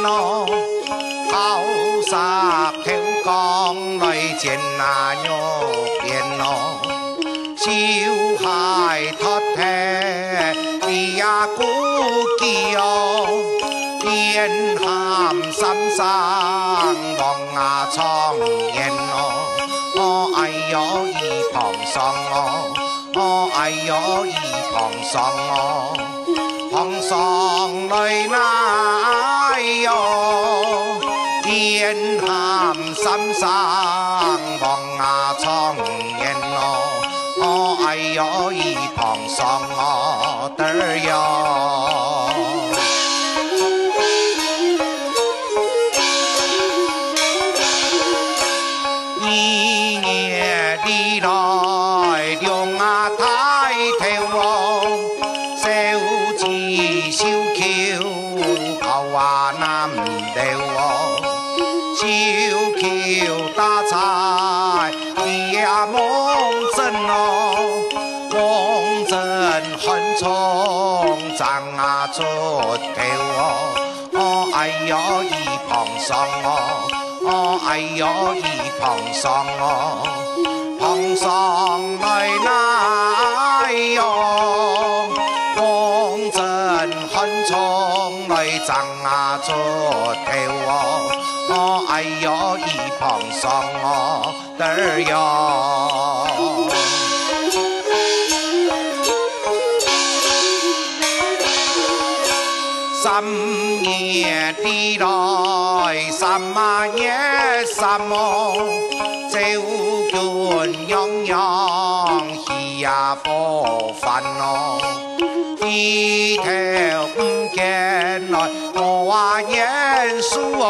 咯，好杀條江來見那肉變咯，小孩托踢你呀估計哦，變鹹心生望牙蒼蠅咯，哎呦一旁上哦，哎呦一旁上哦，旁上來那呦，變鹹心生望牙蒼蠅咯，哎呦一旁上我的哟。一年里來兩啊太頭哦，小枝小橋cầu啊南調哦，小橋打柴也夢真哦，夢真很重長啊出頭哦，哎呦一旁上哦，哎呦一旁上哦，旁上來那呦，夢真很重來長啊出頭哦，哎呦一旁上哦的哟。三年地來三年三哦，走遠洋洋喜呀不煩哦，低頭唔見來我話嚴肅哦，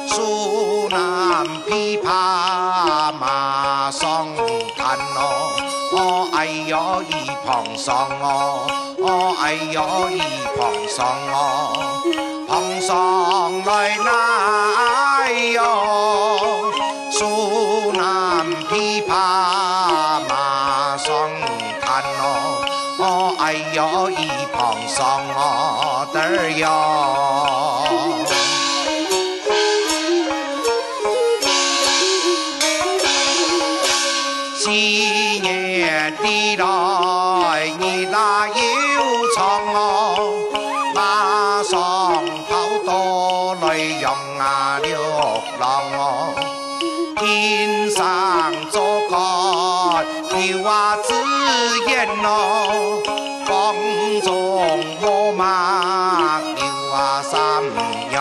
蘇南琵琶馬上彈哦，哎呦一旁上哦，哎呦一旁上哦，旁上來那呦，蘇南琵琶馬上彈哦，哎呦一旁上我的哟。幾年地來你那有長哦，馬上跑到來用啊流浪哦，天上做個有啊自然哦，風中我馬有啊三樣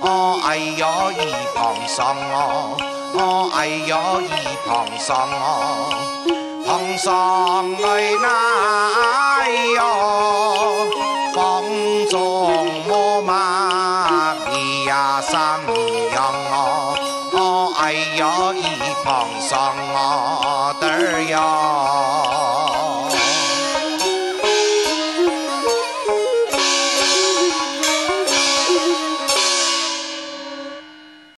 哦，哎呦一旁上哦，哎呦一旁上哦，旁上來那呦，風中我馬一呀三樣哦，哎呦一旁上我的哟。